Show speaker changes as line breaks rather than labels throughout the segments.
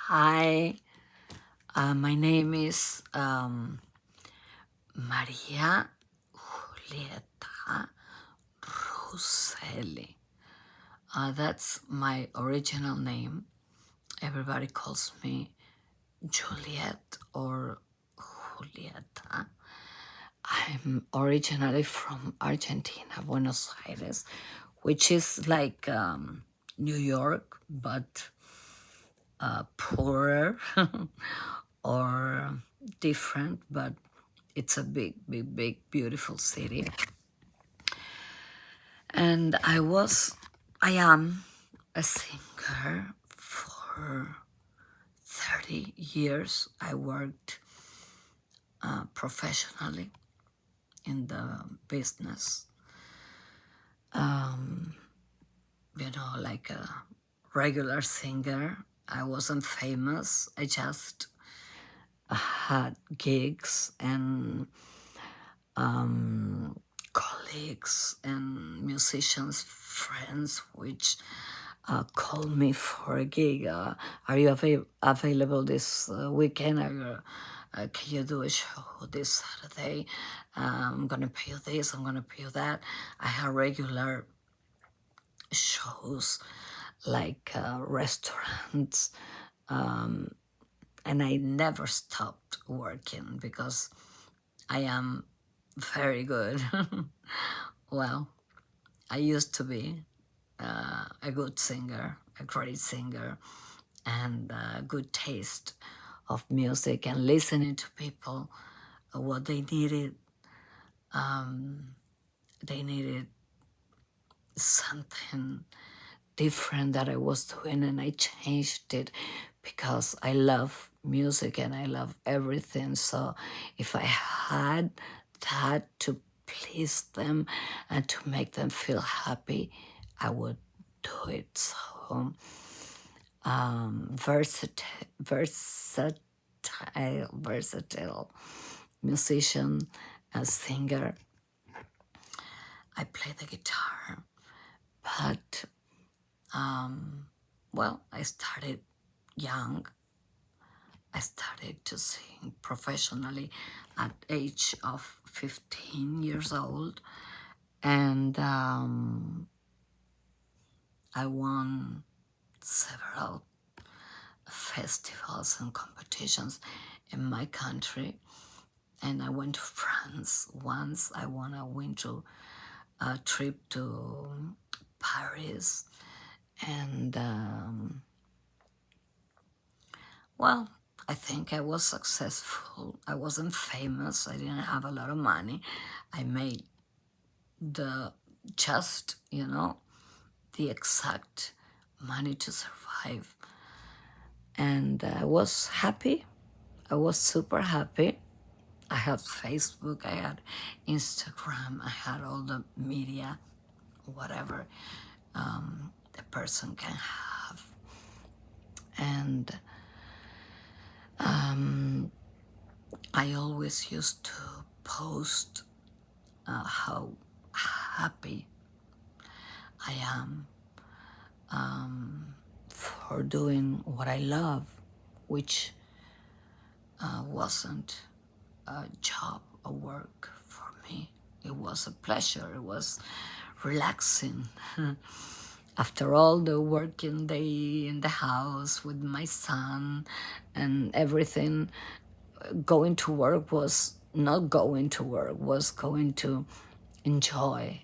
Hi, my name is Maria Julieta Ruselli. That's my original name. Everybody calls me Juliet or Julieta. I'm originally from Argentina, Buenos Aires, which is like New York, but poorer or different, but it's a big, big, big, beautiful city. And I am a singer for 30 years. I worked professionally in the business, like a regular singer. I wasn't famous. I just had gigs and colleagues and musicians, friends, which called me for a gig. Are you available this weekend? Can you do a show this Saturday? I'm gonna pay you this. I'm gonna pay you that. I have regular shows like restaurants, and I never stopped working because I am very good. Well, I used to be a good singer, a great singer, and good taste of music and listening to people what they needed. They needed something different that I was doing, and I changed it because I love music and I love everything. So if I had that to please them and to make them feel happy, I would do it. So versatile musician, a singer. I play the guitar, but well, I started young. I started to sing professionally at age of 15 years old, and I won several festivals and competitions in my country. And I went to France once. I won a winter trip to Paris, and well, I think I was successful. I wasn't famous. I didn't have a lot of money. I made the just, the exact money to survive. And I was happy. I was super happy. I had Facebook, I had Instagram, I had all the media, whatever a person can have. And I always used to post how happy I am for doing what I love, which wasn't a job, a work for me. It was a pleasure. It was relaxing. After all the working day in the house with my son and everything, going to work was not going to work, was going to enjoy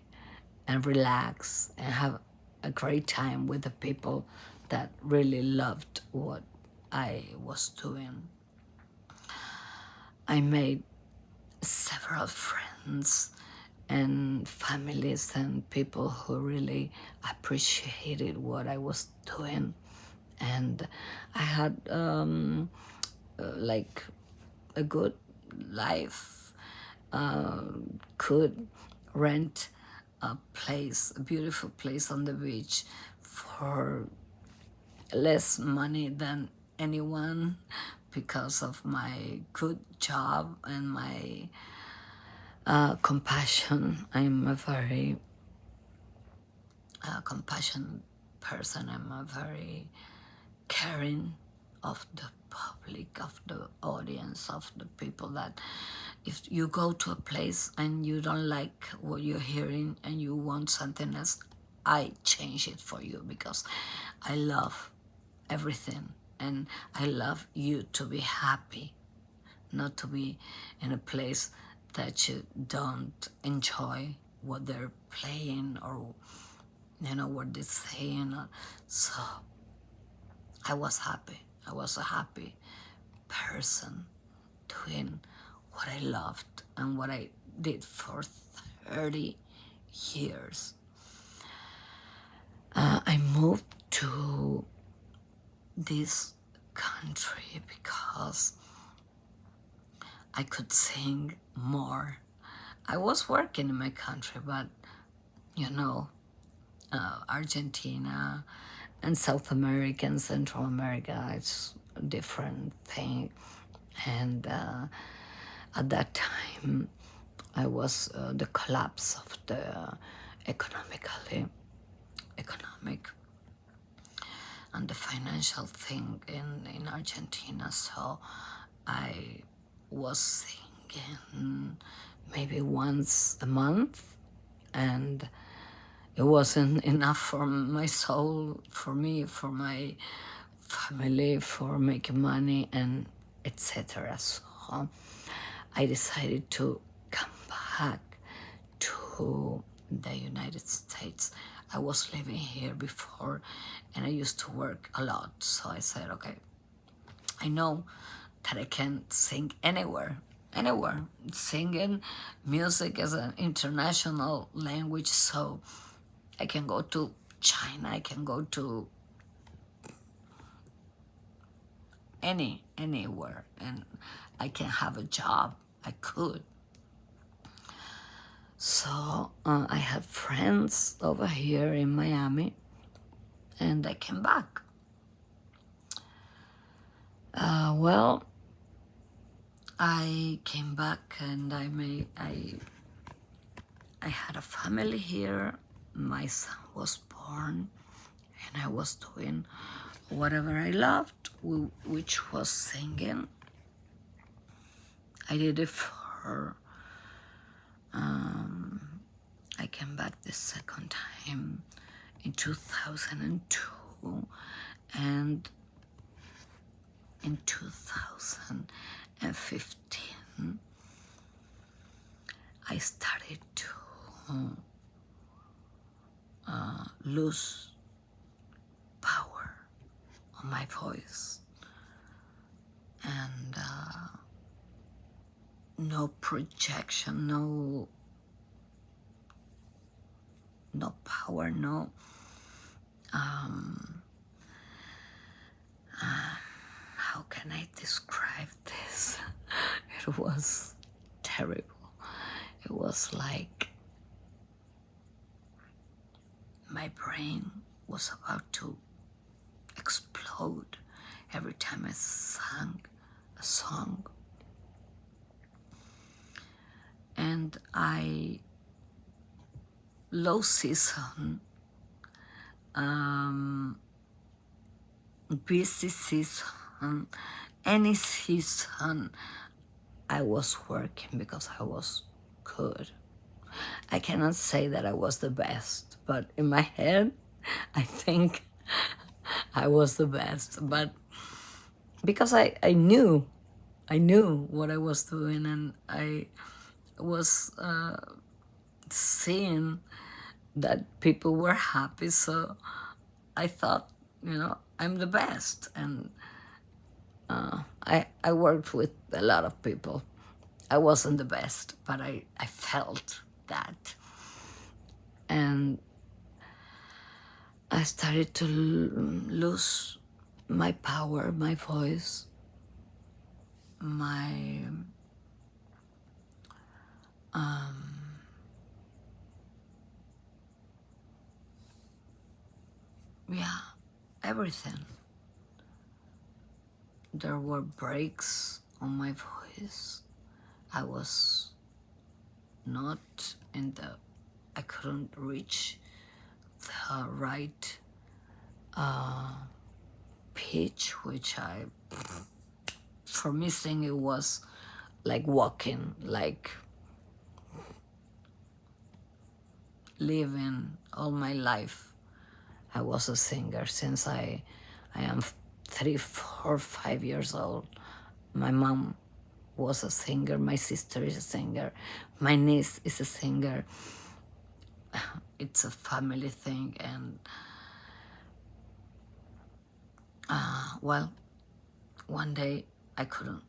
and relax and have a great time with the people that really loved what I was doing. I made several friends and families and people who really appreciated what I was doing. And I had like a good life, could rent a place, a beautiful place on the beach for less money than anyone because of my good job and my compassion. I'm a very compassionate person. I'm a very caring of the public, of the audience, of the people, that if you go to a place and you don't like what you're hearing and you want something else, I change it for you, because I love everything and I love you to be happy, not to be in a place that you don't enjoy what they're playing or what they're saying. So I was happy. I was a happy person doing what I loved and what I did for 30 years. I moved to this country because I could sing more. I was working in my country, but Argentina and South America and Central America, it's a different thing. And at that time, I was the collapse of the economic and the financial thing in Argentina. So I was singing maybe once a month, and it wasn't enough for my soul, for me, for my family, for making money, and etc. So I decided to come back to the United States. I was living here before and I used to work a lot. So I said, okay, I know that I can sing anywhere. Singing music is an international language, so I can go to China, I can go to anywhere, and I can have a job. I could. So I have friends over here in Miami, and I came back. Well, I came back and I had a family here. My son was born, and I was doing whatever I loved, which was singing. I did it for. I came back the second time in 2002, and in 2015, I started to lose power on my voice, and no projection, no power, no how can I describe this? It was terrible. It was like my brain was about to explode every time I sang a song. And low season, busy season, any season, I was working because I was good. I cannot say that I was the best, but in my head, I think I was the best. But because I knew what I was doing, and I was seeing that people were happy, so I thought, I'm the best. And I worked with a lot of people. I wasn't the best, but I felt that. And I started to lose my power, my voice, my everything. There were breaks on my voice. I was not I couldn't reach the right pitch, which for me singing it was like walking, like living all my life. I was a singer since I am 3, 4, 5 years old. My mom was a singer, my sister is a singer, my niece is a singer. It's a family thing, and well, one day I couldn't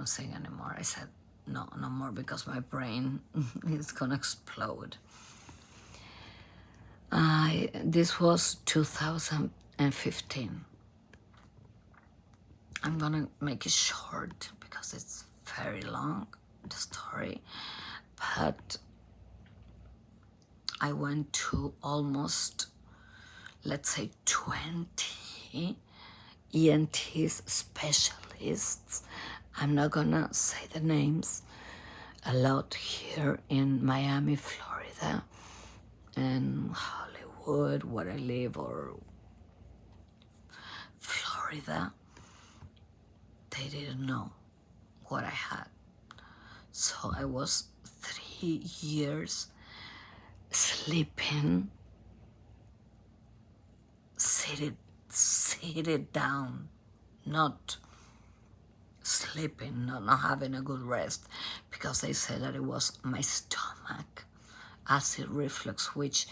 sing anymore. I said no more, because my brain is gonna explode. This was 2015. I'm gonna make it short because it's very long, the story, but I went to almost, let's say, 20 ENTs specialists. I'm not gonna say the names. A lot here in Miami, Florida, and Hollywood, where I live, or Florida. They didn't know what I had. So I was 3 years sleeping, seated down, not sleeping, not having a good rest, because they said that it was my stomach, acid reflux, which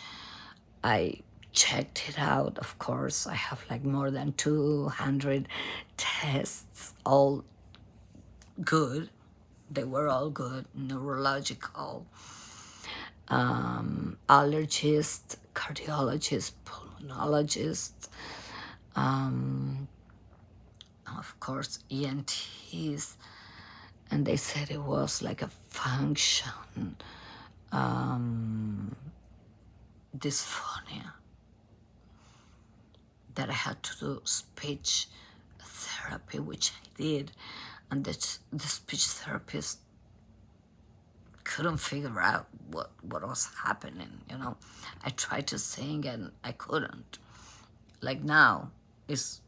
I checked it out. Of course, I have like more than 200 tests, all good. They were all good, neurological, allergist, cardiologist, pulmonologist, of course, ENTs, and they said it was like a function, dysphonia, that I had to do speech therapy, which I did, and the speech therapist couldn't figure out what was happening, you know. I tried to sing and I couldn't. Like now it's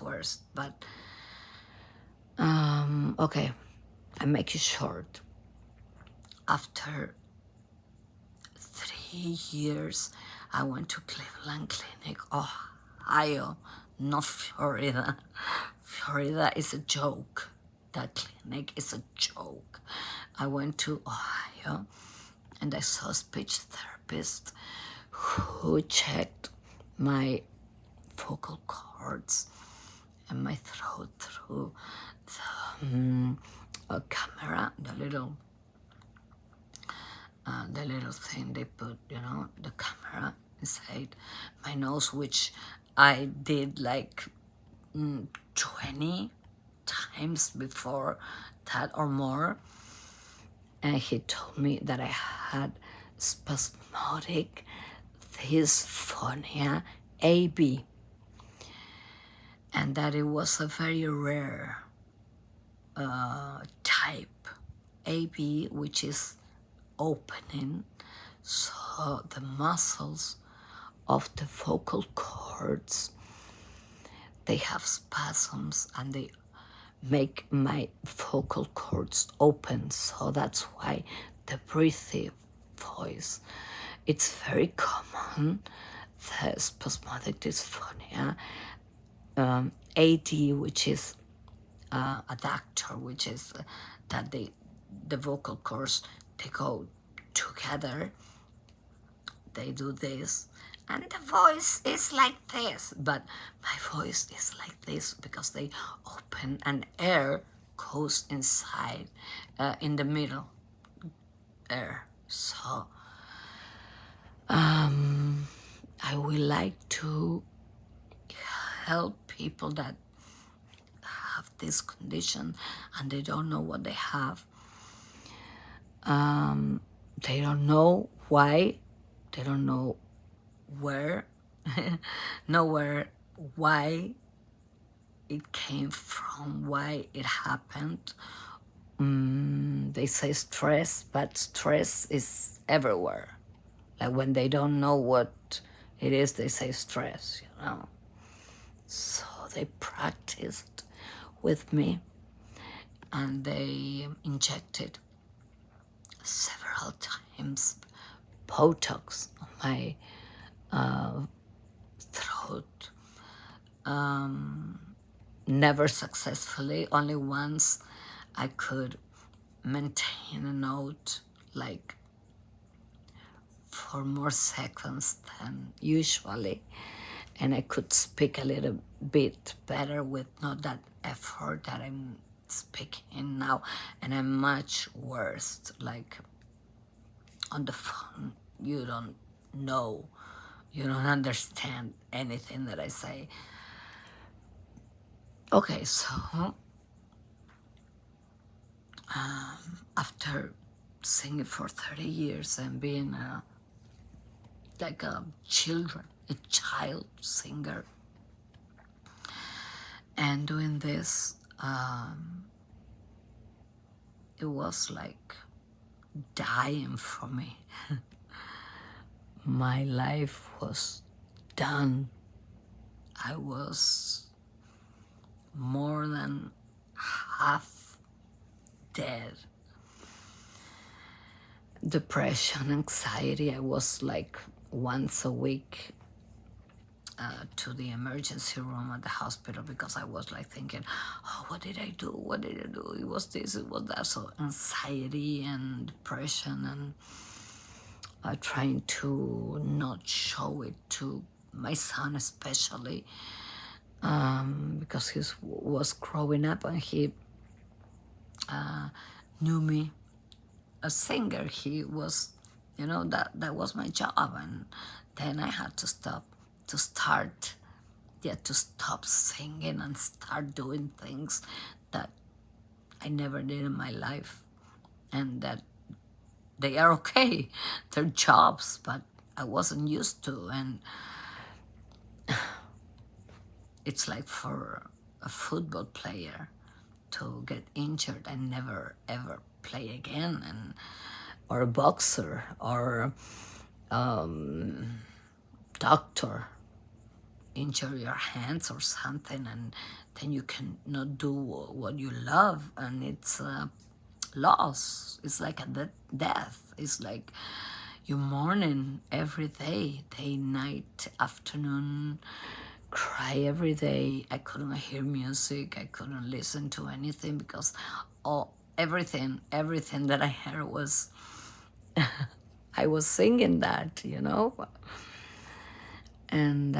worse, but okay, I make it short. After 3 years, I went to Cleveland Clinic, Ohio, not Florida. Florida is a joke. That clinic is a joke. I went to Ohio and I saw a speech therapist who checked my vocal cords and my throat through a camera, the little thing they put, you know, the camera inside my nose, which I did like 20 times before that or more. And he told me that I had spasmodic dysphonia AB, and that it was a very rare type, AB, which is opening, so the muscles of the vocal cords, they have spasms and they make my vocal cords open, so that's why the breathy voice. It's very common, the spasmodic dysphonia, AD, which is adductor, which is that the vocal cords, they go together, they do this, and the voice is like this, but my voice is like this because they open and air goes inside, in the middle, air. So I would like to help people that have this condition and they don't know what they have. They don't know why, they don't know where, nowhere, why it came from, why it happened. They say stress, but stress is everywhere. Like when they don't know what it is, they say stress, you know. So they practiced with me and they injected several times Botox on my throat. Never successfully, only once I could maintain a note like for more seconds than usually, and I could speak a little bit better with not that effort that I'm speaking now, and I'm much worse. Like on the phone, you don't know, you don't understand anything that I say. Okay, so after singing for 30 years and being like a child singer, and doing this, it was like dying for me. My life was done. I was more than half dead. Depression, anxiety. I was like once a week to the emergency room at the hospital because I was like thinking, oh, what did I do? What did I do? It was this, it was that. So anxiety and depression, and trying to not show it to my son especially, because he was growing up and he knew me a singer. He was, that was my job, and then I had to stop singing and start doing things that I never did in my life, and that they are okay. They're jobs, but I wasn't used to, and it's like for a football player to get injured and never ever play again, and or a boxer or doctor injure your hands or something, and then you cannot do what you love, and it's a loss. It's like a death. It's like you're mourning every day, night, afternoon, cry every day. I couldn't hear music. I couldn't listen to anything because everything that I heard was I was singing that. And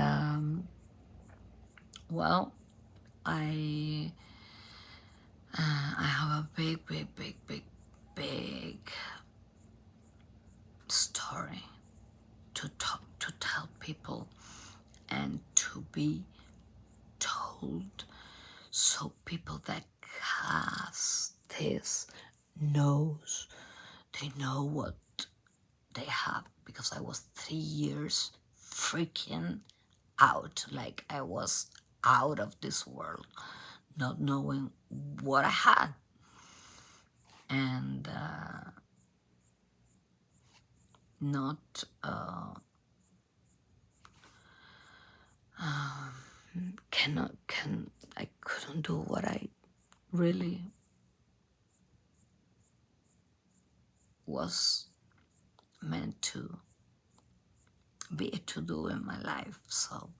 well, I I have a big story to tell people and to be told, so people that has this knows, they know what they have, because I was 3 years freaking out, like I was out of this world, not knowing what I had, and not can I couldn't do what I really was meant to do in my life. So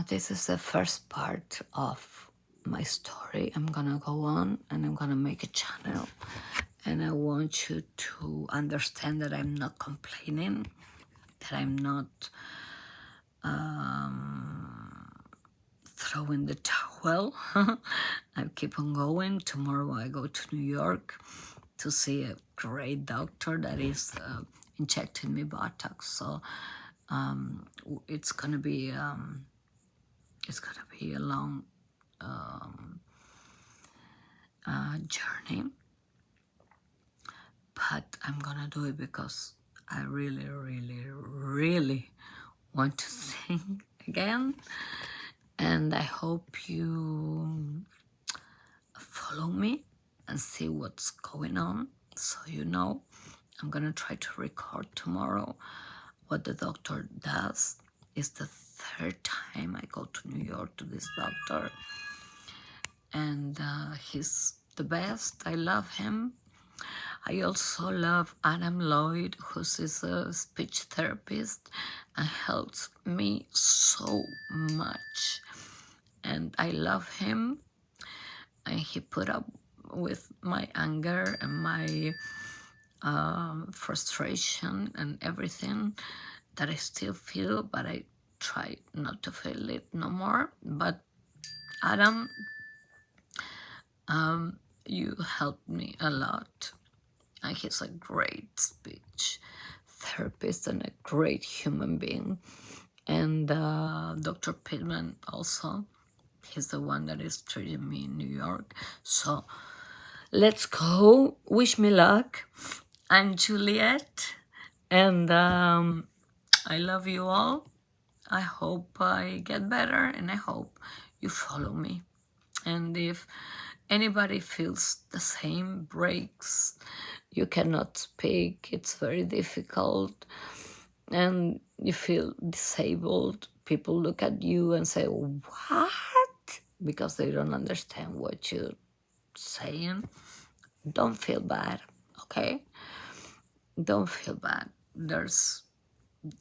this is the first part of my story. I'm gonna go on and I'm gonna make a channel, and I want you to understand that I'm not complaining, that I'm not throwing the towel. I keep on going. Tomorrow I go to New York to see a great doctor that is injecting me Botox. So it's gonna be a long journey, but I'm gonna do it because I really, really, really want to sing again. And I hope you follow me and see what's going on, so I'm gonna try to record tomorrow what the doctor does. Is the third time I go to New York to this doctor, and he's the best. I love him. I also love Adam Lloyd, who is a speech therapist and helps me so much. And I love him. And he put up with my anger and my frustration and everything that I still feel, but I try not to feel it no more. But Adam, you helped me a lot. And he's a great speech therapist and a great human being. And Dr. Pittman also, he's the one that is treating me in New York. So let's go. Wish me luck. I'm Juliet, and I love you all. I hope I get better, and I hope you follow me. And if anybody feels the same, breaks, you cannot speak, it's very difficult, and you feel disabled, people look at you and say, what? Because they don't understand what you're saying. Don't feel bad, okay? Don't feel bad.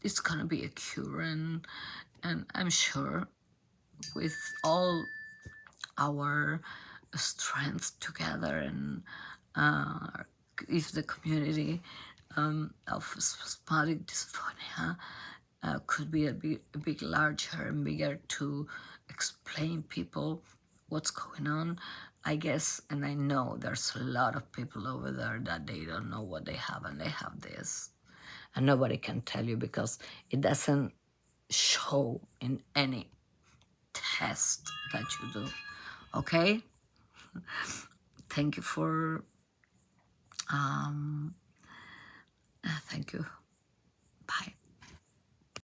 It's gonna be a cure, and I'm sure with all our strength together, and if the community of spasmodic dysphonia could be a bit larger and bigger to explain people what's going on, I guess, and I know there's a lot of people over there that they don't know what they have, and they have this. And nobody can tell you because it doesn't show in any test that you do. Okay? Thank you for, thank you.